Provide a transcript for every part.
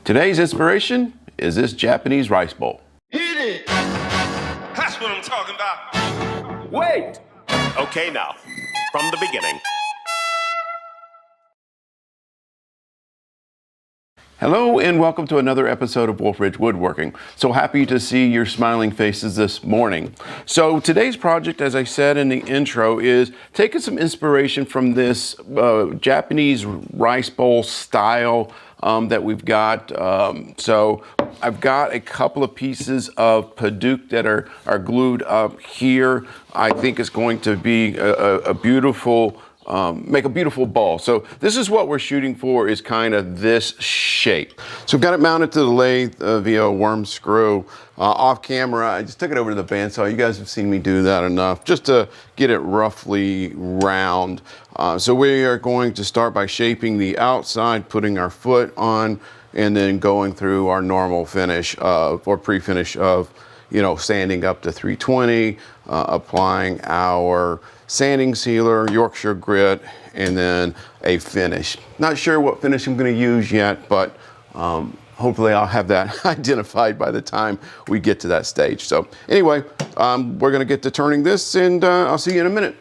Today's inspiration is this Japanese rice bowl. Hit it! That's what I'm talking about. Wait! Okay, now, from the beginning. Hello and welcome to another episode of Wolf Ridge Woodworking. So happy to see your smiling faces this morning. So today's project, as I said in the intro, is taking some inspiration from this Japanese rice bowl style that we've got. So I've got a couple of pieces of Padauk that are glued up here. I think it's going to be a beautiful make a beautiful ball. So this is what we're shooting for, is kind of this shape. So I've got it mounted to the lathe via a worm screw. Off camera, I just took it over to the bandsaw. You guys have seen me do that enough, just to get it roughly round. So we are going to start by shaping the outside, putting our foot on, and then going through our normal finish or pre-finish of, you know, sanding up to 320, applying our sanding sealer, Yorkshire grit, and then a finish. Not sure what finish I'm going to use yet, but hopefully I'll have that identified by the time we get to that stage. So anyway, we're going to get to turning this, and I'll see you in a minute.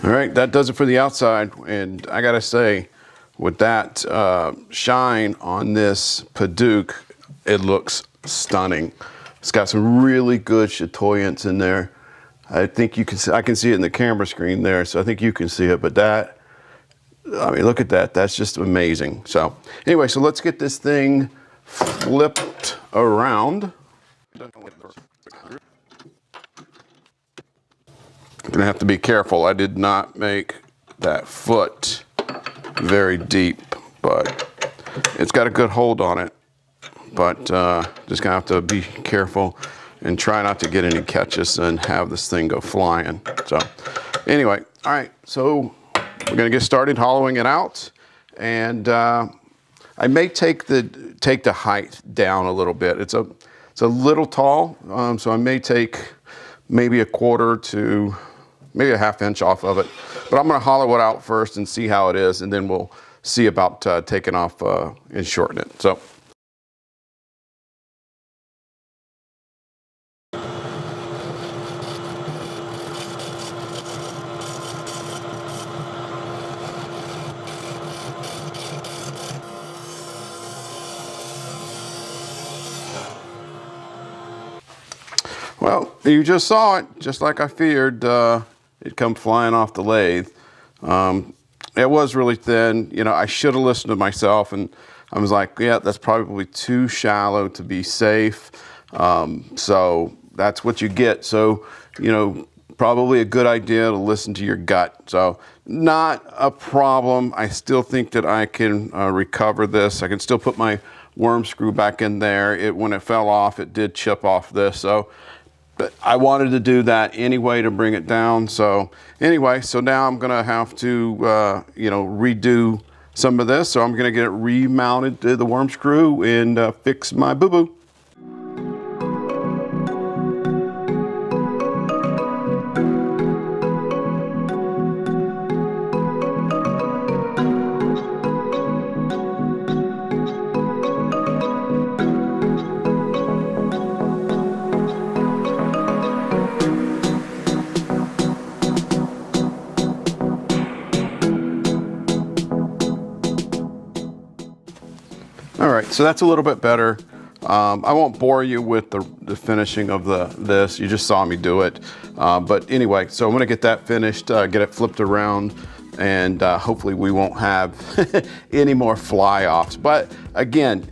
All right, that does it for the outside, and I gotta say, with that shine on this Padauk, it looks stunning. It's got some really good chatoyance in there. I think you can see, I can see it in the camera screen there, so I think you can see it, but that, I mean, look at that, that's just amazing. So anyway, so let's get this thing flipped around. I'm gonna have to be careful. I did not make that foot very deep, but it's got a good hold on it. but just gonna have to be careful and try not to get any catches and have this thing go flying. So anyway, all right, so we're gonna get started hollowing it out, and I may take the height down a little bit. It's a little tall, so I may take maybe a quarter to maybe a ½ inch off of it. But I'm gonna hollow it out first and see how it is, and then we'll see about taking off and shorten it. So. Well, you just saw it, just like I feared. It come flying off the lathe. It was really thin. You know, I should have listened to myself, and I was like, yeah, that's probably too shallow to be safe. So that's what you get. So, you know, probably a good idea to listen to your gut. So not a problem. I still think that I can recover this. I can still put my worm screw back in there. When it fell off, it did chip off this. So. But I wanted to do that anyway to bring it down. So anyway, so now I'm gonna have to, you know, redo some of this. So I'm gonna get it remounted to the worm screw and fix my boo-boo. All right, so that's a little bit better. I won't bore you with the finishing of this. You just saw me do it. But anyway, so I'm gonna get that finished, get it flipped around, and hopefully we won't have any more fly-offs. But again,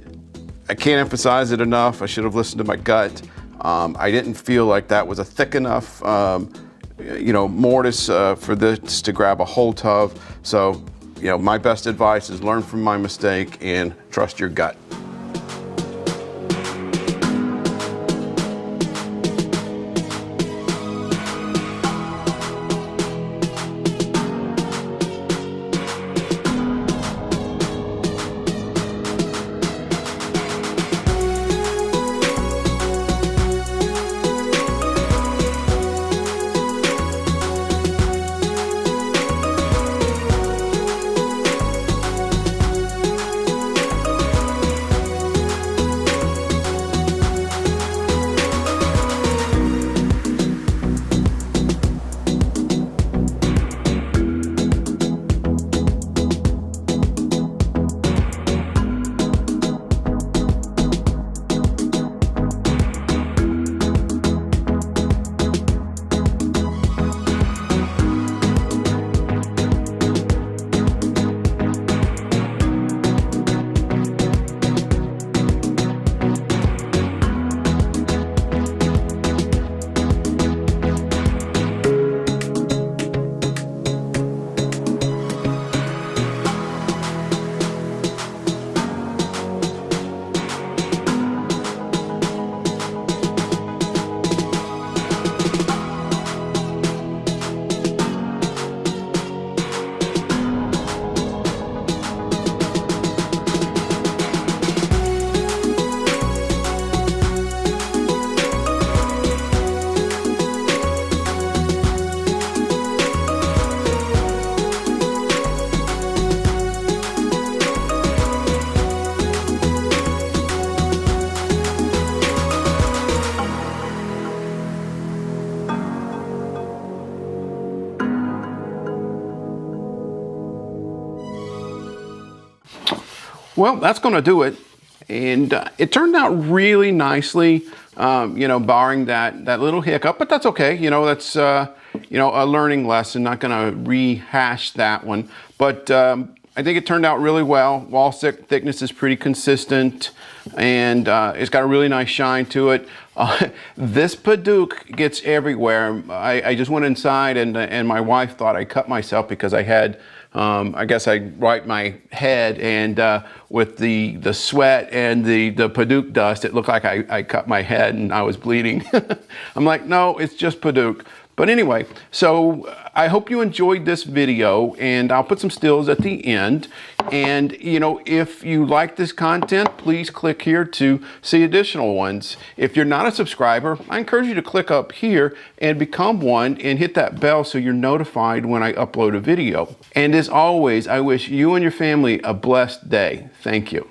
I can't emphasize it enough. I should have listened to my gut. I didn't feel like that was a thick enough you know, mortise for this to grab a hold of. So, you know, my best advice is learn from my mistake and trust your gut. Well, that's going to do it. And it turned out really nicely, you know, barring that little hiccup, but that's okay. You know, that's, you know, a learning lesson, not going to rehash that one. But I think it turned out really well. Wall thickness is pretty consistent, and it's got a really nice shine to it. This Padauk gets everywhere. I just went inside, and my wife thought I cut myself because I had I guess I wiped my head, and with the sweat and the Padauk dust, it looked like I cut my head and I was bleeding. I'm like, no, it's just Padauk. But anyway, so I hope you enjoyed this video, and I'll put some stills at the end. And you know, if you like this content, please click here to see additional ones. If you're not a subscriber, I encourage you to click up here and become one, and hit that bell so you're notified when I upload a video. And as always, I wish you and your family a blessed day. Thank you.